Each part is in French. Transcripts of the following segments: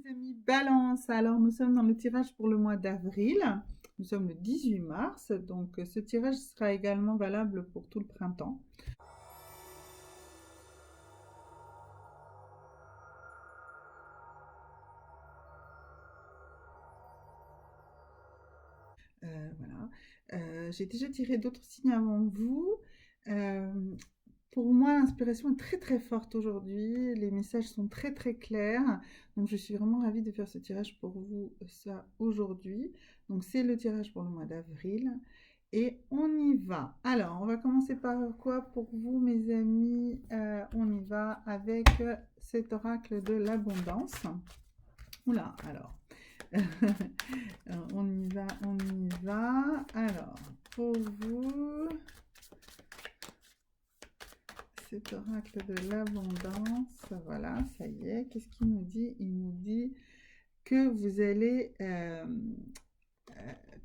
Mes amis Balance, alors nous sommes dans le tirage pour le mois d'avril. Nous sommes le 18 mars, donc ce tirage sera également valable pour tout le printemps. Voilà. J'ai déjà tiré d'autres signes avant vous. Euh, pour moi, l'inspiration est très très forte aujourd'hui. Les messages sont très très clairs. Donc je suis vraiment ravie de faire ce tirage pour vous ça aujourd'hui. Donc c'est le tirage pour le mois d'avril. Et on y va. Alors, on va commencer par quoi pour vous, mes amis? On y va avec cet oracle de l'abondance. Oula, alors. On y va, on y va. Alors, pour vous, cet oracle de l'abondance, voilà, ça y est. Qu'est-ce qu'il nous dit? Il nous dit que vous allez,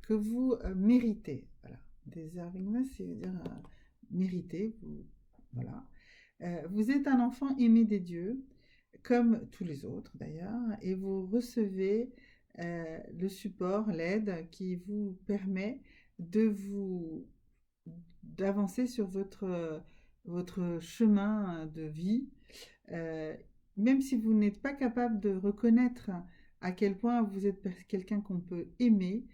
que vous méritez. Voilà. Deservingness, c'est dire mériter. Vous, voilà. Vous êtes un enfant aimé des dieux, comme tous les autres d'ailleurs, et vous recevez le support, l'aide qui vous permet de vous d'avancer sur votre chemin de vie, euh, même si vous n'êtes pas capable de reconnaître à quel point vous êtes quelqu'un qu'on peut aimer,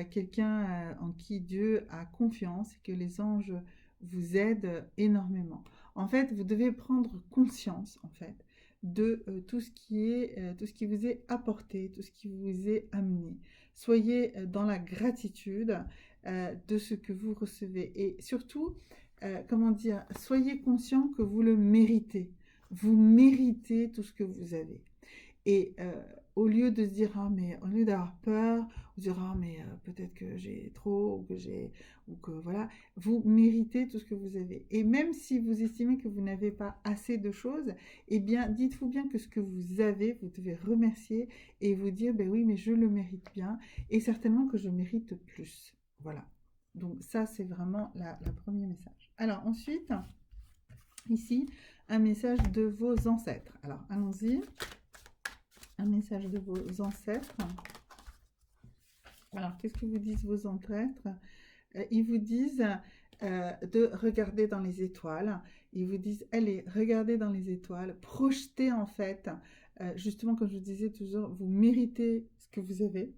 quelqu'un en qui Dieu a confiance et que les anges vous aident énormément. En fait, vous devez prendre conscience, en fait, de tout ce qui vous est apporté, tout ce qui vous est amené. Soyez dans la gratitude de ce que vous recevez et surtout, comment dire, soyez conscient que vous le méritez. Vous méritez tout ce que vous avez. Et au lieu de se dire, ah, mais au lieu d'avoir peur, ou de dire, ah, mais peut-être que j'ai trop, ou que voilà, vous méritez tout ce que vous avez. Et même si vous estimez que vous n'avez pas assez de choses, eh bien, dites-vous bien que ce que vous avez, vous devez remercier et vous dire, ben oui, mais je le mérite bien, et certainement que je mérite plus. Voilà. Donc ça, c'est vraiment la premier message. Alors ensuite, ici, un message de vos ancêtres. Alors allons-y. Un message de vos ancêtres. Alors, qu'est-ce que vous disent vos ancêtres? Ils vous disent de regarder dans les étoiles. Ils vous disent, allez, regardez dans les étoiles, projetez en fait, justement comme je vous disais toujours, vous méritez ce que vous avez.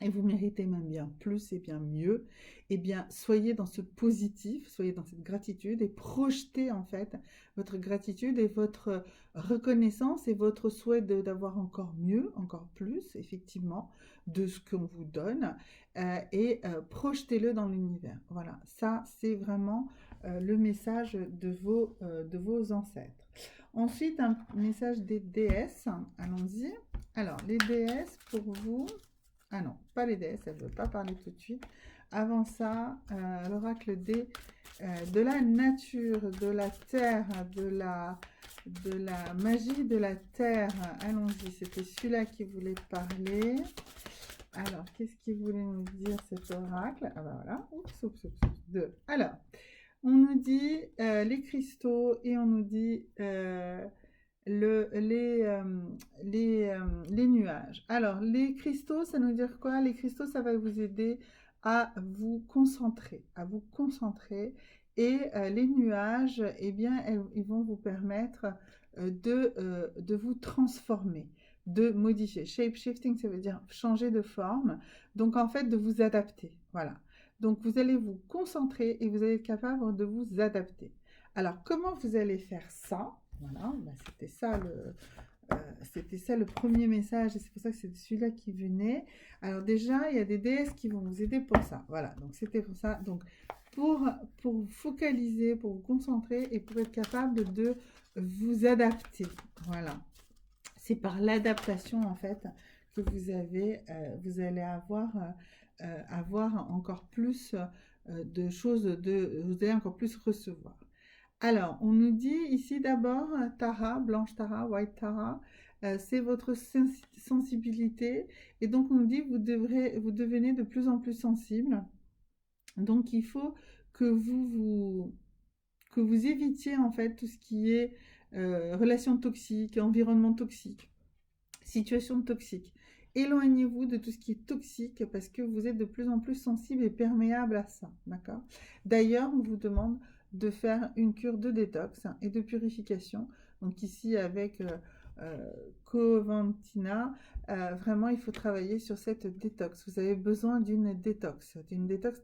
Et vous méritez même bien plus et bien mieux, eh bien, soyez dans ce positif, soyez dans cette gratitude et projetez en fait votre gratitude et votre reconnaissance et votre souhait d'avoir encore mieux, encore plus, effectivement, de ce qu'on vous donne et projetez-le dans l'univers. Voilà, ça c'est vraiment le message de vos ancêtres. Ensuite, un message des déesses, allons-y. Alors, les déesses pour vous... Ah non, pas les déesses, elle ne veut pas parler tout de suite. Avant ça, l'oracle de la nature, de la terre, de la magie de la terre. Allons-y, c'était celui-là qui voulait parler. Alors, qu'est-ce qu'il voulait nous dire cet oracle? Ah ben voilà, oups, deux. Alors, on nous dit les cristaux et on nous dit les nuages. Alors, les cristaux, ça nous dit quoi? Les cristaux, ça va vous aider à vous concentrer, Et les nuages, eh bien, ils vont vous permettre de vous transformer, de modifier. Shape shifting, ça veut dire changer de forme. Donc, en fait, de vous adapter. Voilà. Donc, vous allez vous concentrer et vous allez être capable de vous adapter. Alors, comment vous allez faire ça? Voilà, bah, c'était ça le premier message et c'est pour ça que c'est celui-là qui venait. Alors déjà, il y a des déesses qui vont vous aider pour ça. Voilà, donc c'était pour ça. Donc pour vous focaliser, pour vous concentrer et pour être capable de vous adapter. Voilà, c'est par l'adaptation en fait que vous allez avoir encore plus de choses, vous allez encore plus recevoir. Alors, on nous dit ici d'abord Tara, blanche Tara, white Tara, c'est votre sensibilité. Et donc, on nous dit vous devenez de plus en plus sensible. Donc, il faut que que vous évitiez en fait tout ce qui est relations toxiques, environnement toxique. situation toxique. Éloignez-vous de tout ce qui est toxique parce que vous êtes de plus en plus sensible et perméable à ça, d'accord? D'ailleurs, on vous demande de faire une cure de détox et de purification. Donc ici, avec euh, Covantina, vraiment, il faut travailler sur cette détox. Vous avez besoin d'une détox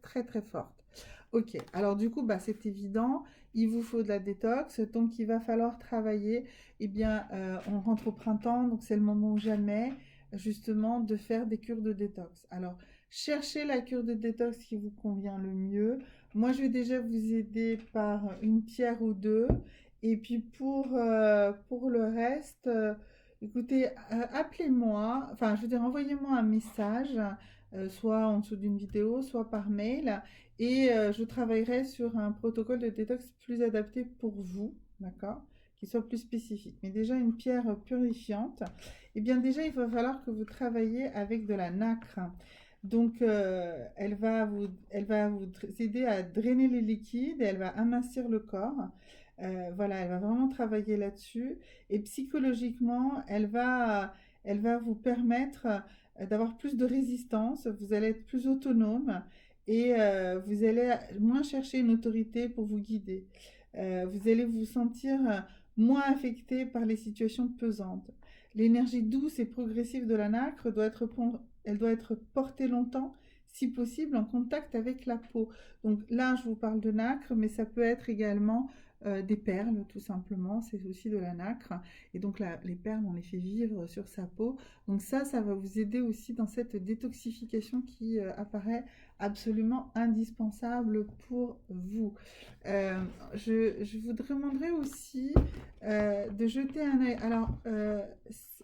très très forte. Ok, alors du coup, bah, c'est évident, il vous faut de la détox, donc il va falloir travailler. Eh bien, on rentre au printemps, donc c'est le moment ou jamais, justement, de faire des cures de détox. Alors, cherchez la cure de détox qui vous convient le mieux. Moi, je vais déjà vous aider par une pierre ou deux. Et puis, pour le reste, écoutez, appelez-moi, enfin, je veux dire, envoyez-moi un message, soit en dessous d'une vidéo, soit par mail. Et je travaillerai sur un protocole de détox plus adapté pour vous, d'accord? Qui soit plus spécifique. Mais déjà, une pierre purifiante, eh bien déjà, il va falloir que vous travaillez avec de la nacre. Donc, elle va vous aider à drainer les liquides, et elle va amincir le corps. Voilà, elle va vraiment travailler là-dessus. Et psychologiquement, elle va vous permettre d'avoir plus de résistance. Vous allez être plus autonome et vous allez moins chercher une autorité pour vous guider. Vous allez vous sentir moins affecté par les situations pesantes. L'énergie douce et progressive de la nacre elle doit être portée longtemps, si possible, en contact avec la peau. Donc là, je vous parle de nacre, mais ça peut être également des perles, tout simplement. C'est aussi de la nacre. Et donc les perles, on les fait vivre sur sa peau. Donc ça va vous aider aussi dans cette détoxification qui apparaît absolument indispensable pour vous. Je vous demanderai aussi de jeter un œil. Alors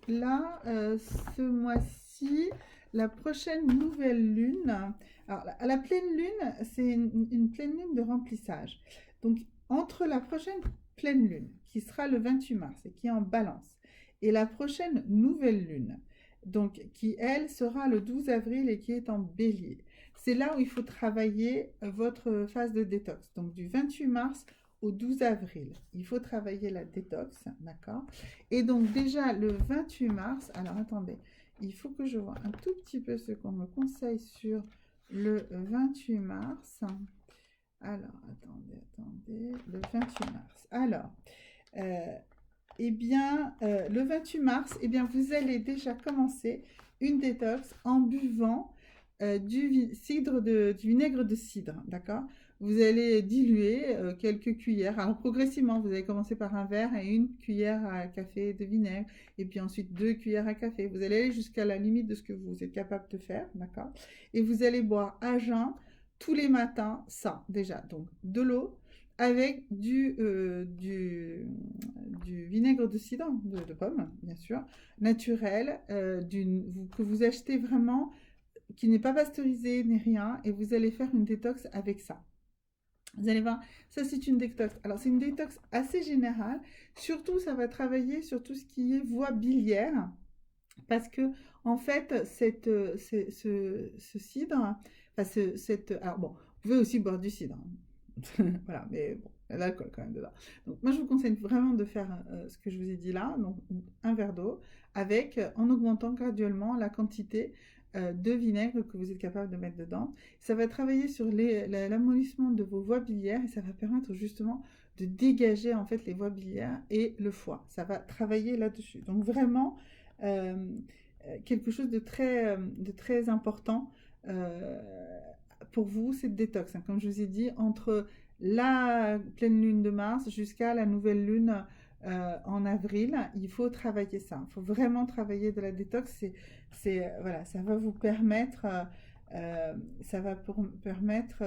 là, ce mois-ci, la prochaine nouvelle lune, alors la pleine lune, c'est une pleine lune de remplissage. Donc entre la prochaine pleine lune, qui sera le 28 mars et qui est en balance, et la prochaine nouvelle lune, donc qui elle sera le 12 avril et qui est en bélier, c'est là où il faut travailler votre phase de détox. Donc du 28 mars au 12 avril, il faut travailler la détox, d'accord? Et donc déjà le 28 mars, alors attendez, il faut que je vois un tout petit peu ce qu'on me conseille sur le 28 mars. Alors, attendez, le 28 mars. Alors, eh bien, le 28 mars, eh bien, vous allez déjà commencer une détox en buvant du vinaigre de cidre, d'accord? Vous allez diluer quelques cuillères. Alors, progressivement, vous allez commencer par un verre et une cuillère à café de vinaigre, et puis ensuite 2 cuillères à café. Vous allez aller jusqu'à la limite de ce que vous êtes capable de faire, d'accord? Et vous allez boire à jeun tous les matins, ça, déjà. Donc, de l'eau avec du vinaigre de cidre, de pomme, bien sûr, naturel, que vous achetez vraiment, qui n'est pas pasteurisé ni rien, et vous allez faire une détox avec ça. Vous allez voir, ça c'est une détox. Alors c'est une détox assez générale, surtout ça va travailler sur tout ce qui est voie biliaire, parce que en fait, ce cidre, alors bon, vous pouvez aussi boire du cidre, voilà, mais bon, il y a de l'alcool quand même dedans. Donc moi je vous conseille vraiment de faire ce que je vous ai dit là, donc un verre d'eau, avec, en augmentant graduellement la quantité de vinaigre que vous êtes capable de mettre dedans. Ça va travailler sur l'amollissement de vos voies biliaires et ça va permettre justement de dégager en fait les voies biliaires et le foie. Ça va travailler là-dessus. Donc vraiment euh, quelque chose de très important pour vous, cette détox. Hein. Comme je vous ai dit, entre la pleine lune de mars jusqu'à la nouvelle lune en avril, il faut travailler ça. Il faut vraiment travailler de la détox. Voilà, ça va vous permettre, permettre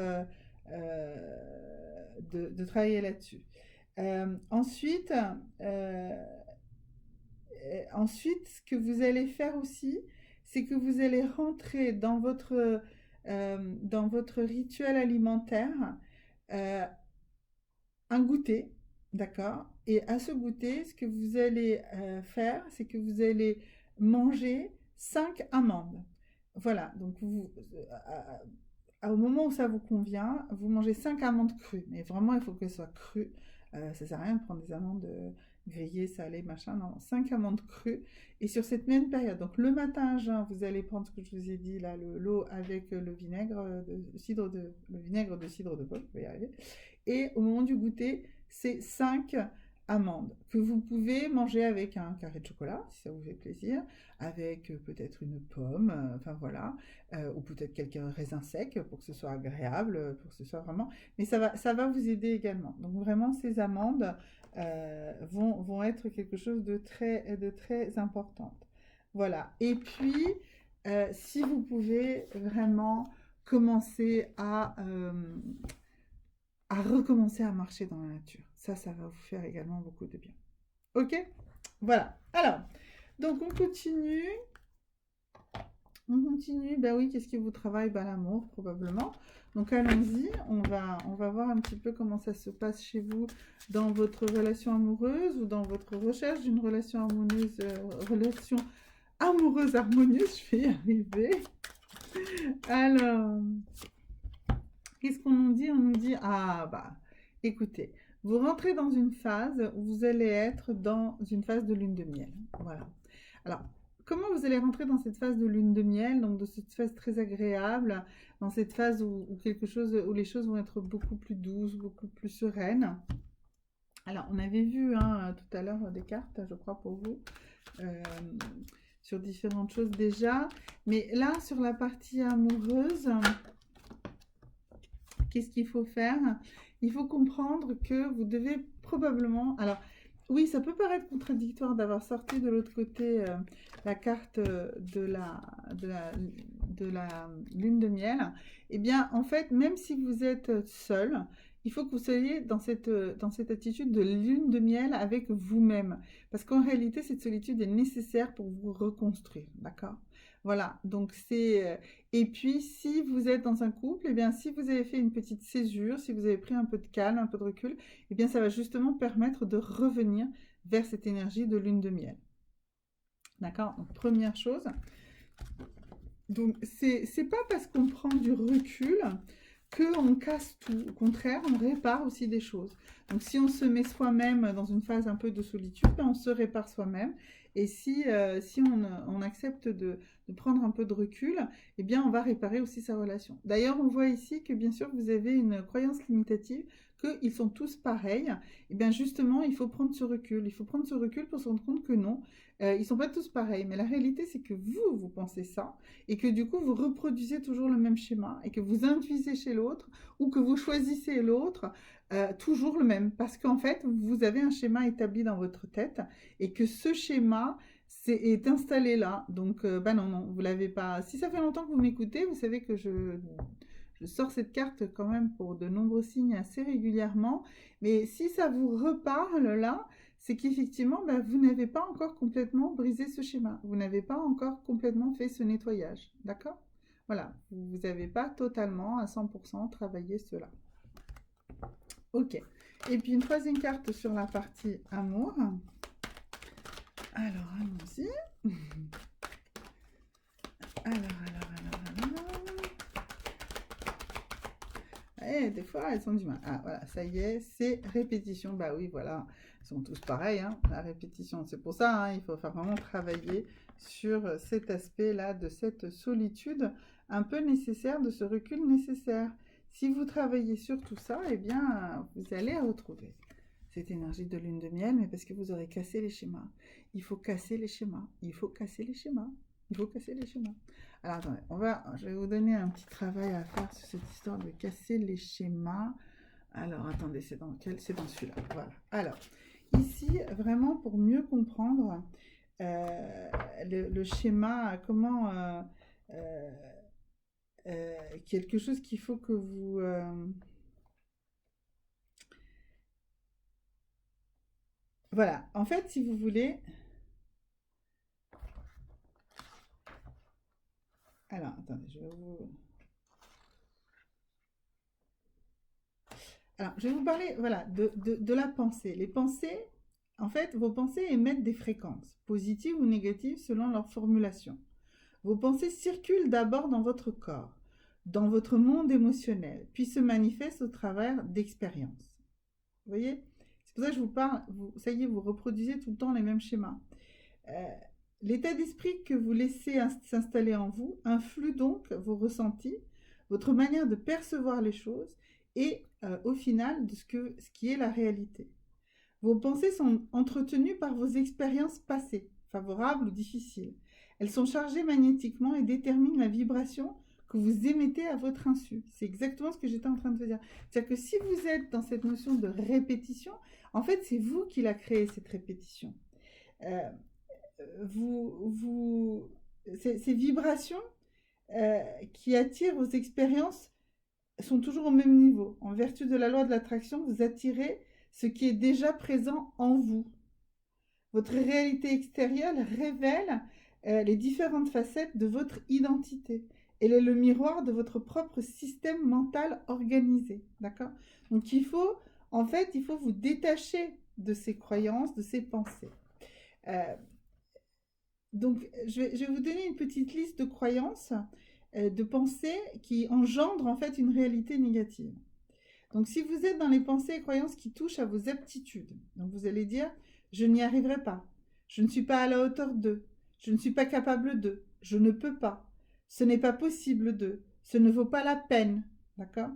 de travailler là-dessus. Ensuite, ce que vous allez faire aussi, c'est que vous allez rentrer dans votre rituel alimentaire euh, un goûter, d'accord? Et à ce goûter, ce que vous allez faire, c'est que vous allez manger 5 amandes. Voilà, donc au moment où ça vous convient, vous mangez 5 amandes crues. Mais vraiment, il faut qu'elles soient crues. Ça ne sert à rien de prendre des amandes grillées, salées, machin, non, 5 amandes crues. Et sur cette même période, donc le matin à jeun, vous allez prendre ce que je vous ai dit là, l'eau avec le vinaigre le vinaigre de cidre de pomme, je vais y arriver. Et au moment du goûter, c'est 5 amandes que vous pouvez manger avec un carré de chocolat, si ça vous fait plaisir, avec peut-être une pomme, enfin voilà, ou peut-être quelques raisins secs pour que ce soit agréable, pour que ce soit vraiment... Mais ça va vous aider également. Donc vraiment, ces amandes vont être quelque chose de très important. Voilà. Et puis, si vous pouvez vraiment commencer à recommencer à marcher dans la nature. Ça va vous faire également beaucoup de bien. Ok? Voilà. Alors, donc on continue. On continue. Ben oui, qu'est-ce qui vous travaille? Ben l'amour, probablement. Donc allons-y. On va voir un petit peu comment ça se passe chez vous dans votre relation amoureuse ou dans votre recherche d'une relation amoureuse harmonieuse. Je vais y arriver. Alors, qu'est-ce qu'on nous dit? On nous dit, ah bah, écoutez, vous rentrez dans une phase où vous allez être dans une phase de lune de miel. Voilà. Alors, comment vous allez rentrer dans cette phase de lune de miel, donc de cette phase très agréable, dans cette phase où les choses vont être beaucoup plus douces, beaucoup plus sereines. Alors, on avait vu tout à l'heure des cartes, je crois, pour vous, sur différentes choses déjà. Mais là, sur la partie amoureuse, qu'est-ce qu'il faut faire? Il faut comprendre que vous devez probablement... Alors, oui, ça peut paraître contradictoire d'avoir sorti de l'autre côté la carte de la lune de miel. Eh bien, en fait, même si vous êtes seul, il faut que vous soyez dans cette attitude de lune de miel avec vous-même. Parce qu'en réalité, cette solitude est nécessaire pour vous reconstruire. D'accord? Voilà, donc c'est... Et puis, si vous êtes dans un couple, eh bien, si vous avez fait une petite césure, si vous avez pris un peu de calme, un peu de recul, eh bien, ça va justement permettre de revenir vers cette énergie de lune de miel. D'accord? Donc, première chose. Donc, c'est pas parce qu'on prend du recul qu'on casse tout. Au contraire, on répare aussi des choses. Donc, si on se met soi-même dans une phase un peu de solitude, on se répare soi-même. Et si on accepte de prendre un peu de recul, eh bien, on va réparer aussi sa relation. D'ailleurs, on voit ici que, bien sûr, vous avez une croyance limitative, qu'ils sont tous pareils. Eh bien, justement, il faut prendre ce recul. Il faut prendre ce recul pour se rendre compte que non, ils ne sont pas tous pareils. Mais la réalité, c'est que vous pensez ça, et que du coup, vous reproduisez toujours le même schéma, et que vous induisez chez l'autre, ou que vous choisissez l'autre, toujours le même. Parce qu'en fait, vous avez un schéma établi dans votre tête, et que ce schéma est installé là. Donc, non, vous l'avez pas. Si ça fait longtemps que vous m'écoutez, vous savez que je sors cette carte quand même pour de nombreux signes assez régulièrement. Mais si ça vous reparle là, c'est qu'effectivement, vous n'avez pas encore complètement brisé ce schéma. Vous n'avez pas encore complètement fait ce nettoyage. D'accord? Voilà, vous n'avez pas totalement à 100% travaillé cela. Ok. Et puis une troisième carte sur la partie amour. Alors, allons-y. Alors. Et des fois, elles sont du mal. Ah, voilà, ça y est, c'est répétition. Bah oui, voilà, ils sont tous pareils, la répétition. C'est pour ça, il faut vraiment travailler sur cet aspect-là de cette solitude un peu nécessaire, de ce recul nécessaire. Si vous travaillez sur tout ça, eh bien, vous allez retrouver cette énergie de lune de miel, mais parce que vous aurez cassé les schémas. Il faut casser les schémas. Il faut casser les schémas. Il faut casser les schémas. Alors, attendez, je vais vous donner un petit travail à faire sur cette histoire de casser les schémas. Alors, attendez, c'est dans celui-là. Voilà. Alors, ici, vraiment, pour mieux comprendre le schéma, comment... quelque chose qu'il faut que vous... Voilà, en fait, si vous voulez... Alors, attendez, je vais vous parler, voilà, de la pensée. Les pensées, en fait, vos pensées émettent des fréquences, positives ou négatives selon leur formulation. Vos pensées circulent d'abord dans votre corps, dans votre monde émotionnel, puis se manifestent au travers d'expériences. Vous voyez? C'est pour ça que je vous parle, ça y est, vous reproduisez tout le temps les mêmes schémas. Euh, L'état d'esprit que vous laissez s'installer en vous influe donc vos ressentis, votre manière de percevoir les choses et au final de ce qui est la réalité. Vos pensées sont entretenues par vos expériences passées, favorables ou difficiles. Elles sont chargées magnétiquement et déterminent la vibration que vous émettez à votre insu. C'est exactement ce que j'étais en train de vous dire. C'est-à-dire que si vous êtes dans cette notion de répétition, en fait, c'est vous qui l'a créé, cette répétition. Euh, ces vibrations qui attirent vos expériences sont toujours au même niveau. En vertu de la loi de l'attraction, vous attirez ce qui est déjà présent en vous. Votre réalité extérieure révèle les différentes facettes de votre identité. Elle est le miroir de votre propre système mental organisé. D'accord ? Donc il faut vous détacher de ces croyances, de ces pensées. Donc je vais vous donner une petite liste de croyances, de pensées qui engendrent en fait une réalité négative. Donc, si vous êtes dans les pensées et croyances qui touchent à vos aptitudes, donc vous allez dire « je n'y arriverai pas »,« je ne suis pas à la hauteur d'eux »,« je ne suis pas capable d'eux »,« je ne peux pas »,« ce n'est pas possible d'eux »,« ce ne vaut pas la peine », d'accord ?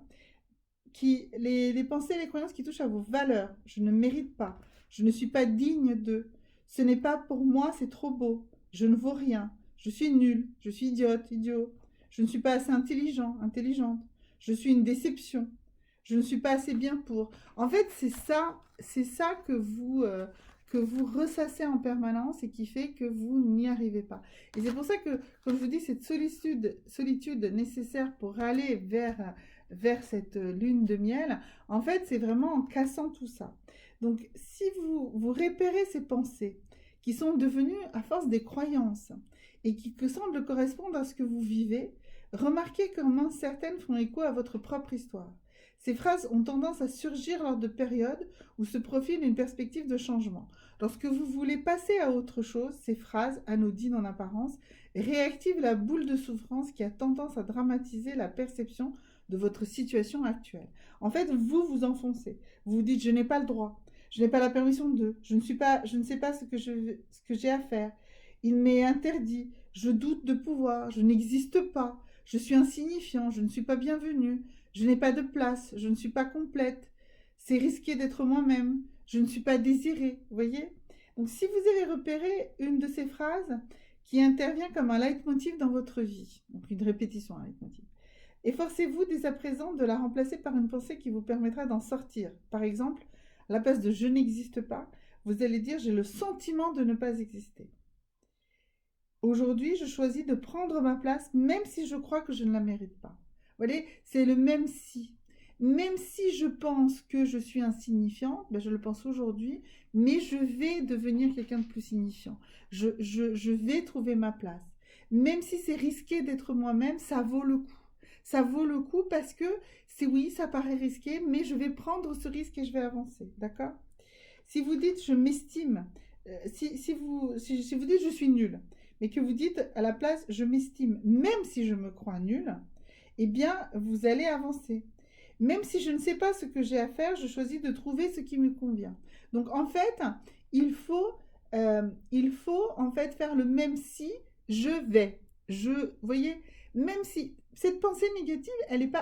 Les pensées et les croyances qui touchent à vos valeurs, « je ne mérite pas »,« je ne suis pas digne d'eux »,« ce n'est pas pour moi, c'est trop beau »,« je ne vaux rien »,« je suis nul »,« je suis idiote, idiot »,« je ne suis pas assez intelligent, intelligente »,« je suis une déception ». Je ne suis pas assez bien pour. En fait, c'est ça que vous ressassez vers qui fait que vous n'y arrivez pas. Et c'est pour ça que, comme je vous dis, cette solitude nécessaire pour aller vers cette lune de miel, en fait, c'est vraiment en cassant tout ça. Donc, si vous repérez ces pensées qui sont devenues à force des croyances et qui semblent correspondre à ce que vous vivez, remarquez comment certaines font écho à votre propre histoire. Ces phrases ont tendance à surgir lors de périodes où se profile une perspective de changement. Lorsque vous voulez passer à autre chose, ces phrases, anodines en apparence, réactivent la boule de souffrance qui a tendance à dramatiser la perception de votre situation actuelle. En fait, vous vous enfoncez. Vous vous dites « je n'ai pas le droit »,« je n'ai pas la permission d'eux »,« je ne sais pas ce que j'ai à faire »,« il m'est interdit »,« je doute de pouvoir »,« je n'existe pas »,« je suis insignifiant »,« je ne suis pas bienvenu », je n'ai pas de place, je ne suis pas complète, c'est risqué d'être moi-même, je ne suis pas désirée, vous voyez ? Donc si vous avez repéré une de ces phrases qui intervient comme un leitmotiv dans votre vie, donc une répétition, un leitmotiv, efforcez-vous dès à présent de la remplacer par une pensée qui vous permettra d'en sortir. Par exemple, à la place de « je n'existe pas », vous allez dire « j'ai le sentiment de ne pas exister ». Aujourd'hui, je choisis de prendre ma place même si je crois que je ne la mérite pas. Vous voyez, c'est le même si. Même si je pense que je suis insignifiante, ben je le pense aujourd'hui, mais je vais devenir quelqu'un de plus signifiant. Je vais trouver ma place. Même si c'est risqué d'être moi-même, ça vaut le coup. Ça vaut le coup parce que, oui, ça paraît risqué, mais je vais prendre ce risque et je vais avancer. D'accord ? Si vous dites « je m'estime », si vous dites « je suis nulle », mais que vous dites à la place « je m'estime », même si je me crois nulle, eh bien, vous allez avancer. Même si je ne sais pas ce que j'ai à faire, je choisis de trouver ce qui me convient. Donc, en fait, il faut en fait faire le même si je vais. Vous voyez, même si cette pensée négative,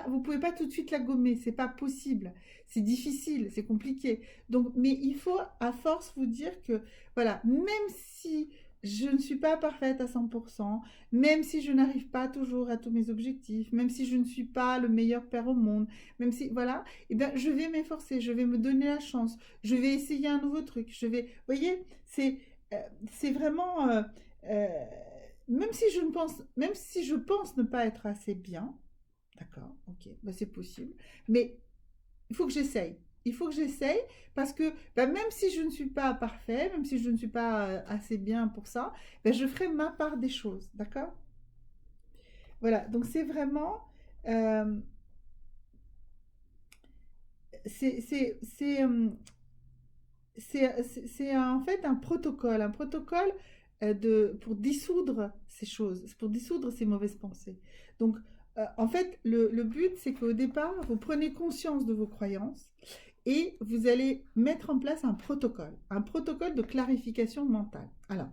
vous ne pouvez pas tout de suite la gommer, c'est pas possible. C'est difficile, c'est compliqué. Donc, mais il faut à force vous dire que, voilà, même si je ne suis pas parfaite à 100%, même si je n'arrive pas toujours à tous mes objectifs, même si je ne suis pas le meilleur père au monde, même si, voilà, eh bien, je vais m'efforcer, je vais me donner la chance, je vais essayer un nouveau truc, vous voyez, c'est vraiment, même si je pense ne pas être assez bien, d'accord, ok, ben c'est possible, mais il faut que j'essaye. Il faut que j'essaye parce que même si je ne suis pas parfait, même si je ne suis pas assez bien pour ça, je ferai ma part des choses, d'accord ? Voilà, donc c'est vraiment... c'est en fait un protocole pour dissoudre ces choses, pour dissoudre ces mauvaises pensées. Donc, en fait, le but, c'est qu'au départ, vous prenez conscience de vos croyances et vous allez mettre en place un protocole de clarification mentale. Alors,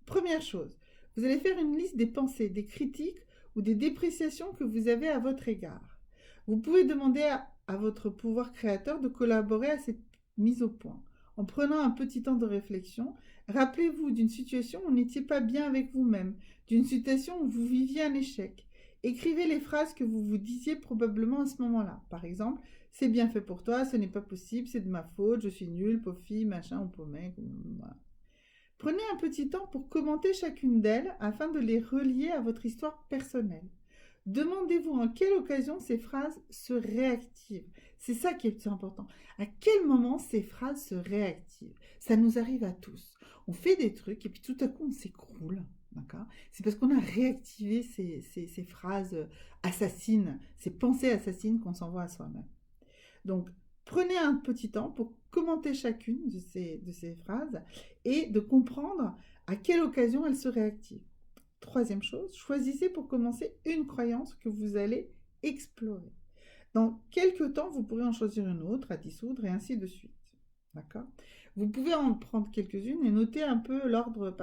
première chose, vous allez faire une liste des pensées, des critiques ou des dépréciations que vous avez à votre égard. Vous pouvez demander à votre pouvoir créateur de collaborer à cette mise au point. En prenant un petit temps de réflexion, rappelez-vous d'une situation où vous n'étiez pas bien avec vous-même, d'une situation où vous viviez un échec. Écrivez les phrases que vous vous disiez probablement à ce moment-là. Par exemple, c'est bien fait pour toi, ce n'est pas possible, c'est de ma faute, je suis nulle, pauvre fille, machin ou pauvre mec. Voilà. Prenez un petit temps pour commenter chacune d'elles afin de les relier à votre histoire personnelle. Demandez-vous en quelle occasion ces phrases se réactivent. C'est ça qui est important. À quel moment ces phrases se réactivent? Ça nous arrive à tous. On fait des trucs et puis tout à coup on s'écroule. D'accord? C'est parce qu'on a réactivé ces phrases assassines, ces pensées assassines qu'on s'envoie à soi-même. Donc, prenez un petit temps pour commenter chacune de ces phrases et de comprendre à quelle occasion elles se réactivent. Troisième chose, choisissez pour commencer une croyance que vous allez explorer. Dans quelques temps, vous pourrez en choisir une autre à dissoudre et ainsi de suite. D'accord? Vous pouvez en prendre quelques-unes et noter un peu l'ordre.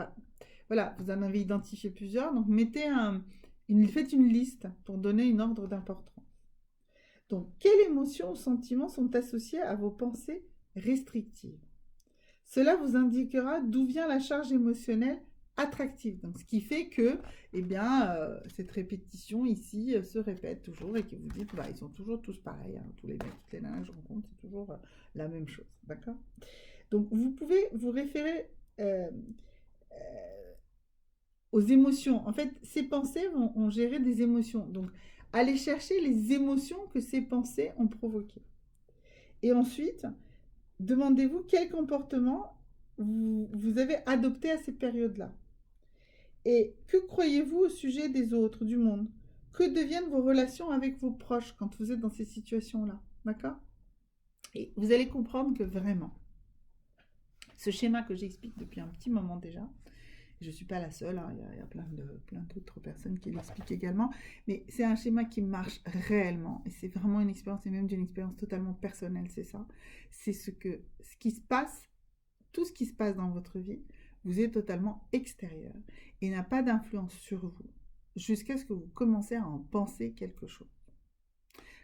Voilà, vous en avez identifié plusieurs, donc faites une liste pour donner une ordre d'importance. Donc, quelles émotions ou sentiments sont associés à vos pensées restrictives? Cela vous indiquera d'où vient la charge émotionnelle attractive. Donc, ce qui fait que, cette répétition ici se répète toujours et que vous dites, ils sont toujours tous pareils. Hein, tous les mecs, toutes les nanas que je rencontre, c'est toujours la même chose. D'accord? Donc, vous pouvez vous référer aux émotions. En fait, ces pensées vont gérer des émotions. Donc, allez chercher les émotions que ces pensées ont provoquées. Et ensuite, demandez-vous quel comportement vous avez adopté à cette période-là. Et que croyez-vous au sujet des autres, du monde? Que deviennent vos relations avec vos proches quand vous êtes dans ces situations-là? D'accord? Et vous allez comprendre que vraiment, ce schéma que j'explique depuis un petit moment déjà, je ne suis pas la seule, hein, il y a plein d'autres personnes qui l'expliquent également, mais c'est un schéma qui marche réellement, et c'est vraiment une expérience, et même d'une expérience totalement personnelle, c'est ça. C'est ce qui se passe, tout ce qui se passe dans votre vie, vous êtes totalement extérieur, et n'a pas d'influence sur vous, jusqu'à ce que vous commencez à en penser quelque chose.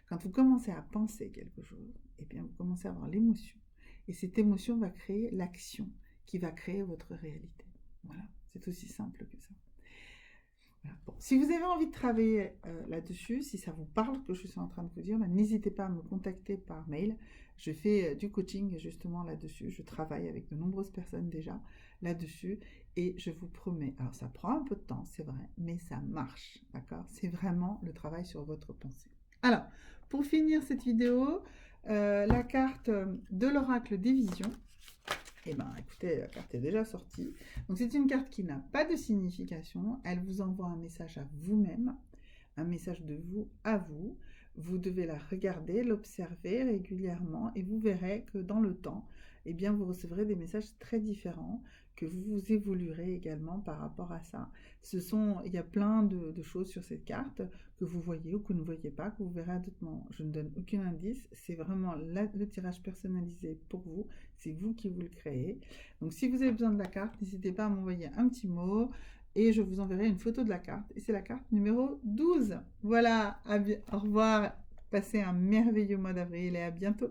Quand vous commencez à penser quelque chose, eh bien vous commencez à avoir l'émotion, et cette émotion va créer l'action, qui va créer votre réalité. Voilà. C'est aussi simple que ça. Voilà. Bon. Si vous avez envie de travailler là-dessus, si ça vous parle ce que je suis en train de vous dire, n'hésitez pas à me contacter par mail. Je fais du coaching justement là-dessus. Je travaille avec de nombreuses personnes déjà là-dessus et je vous promets, alors ça prend un peu de temps, c'est vrai, mais ça marche, d'accord? C'est vraiment le travail sur votre pensée. Alors, pour finir cette vidéo, la carte de l'oracle des visions. Eh bien, écoutez, la carte est déjà sortie. Donc, c'est une carte qui n'a pas de signification. Elle vous envoie un message à vous-même, un message de vous à vous. Vous devez la regarder, l'observer régulièrement et vous verrez que dans le temps, eh bien, vous recevrez des messages très différents, que vous évoluerez également par rapport à ça. Il y a plein de choses sur cette carte que vous voyez ou que vous ne voyez pas, que vous verrez à d'autres moments. Je ne donne aucun indice, c'est vraiment le tirage personnalisé pour vous, c'est vous qui vous le créez. Donc si vous avez besoin de la carte, n'hésitez pas à m'envoyer un petit mot et je vous enverrai une photo de la carte. Et c'est la carte numéro 12. Voilà, au revoir, passez un merveilleux mois d'avril et à bientôt.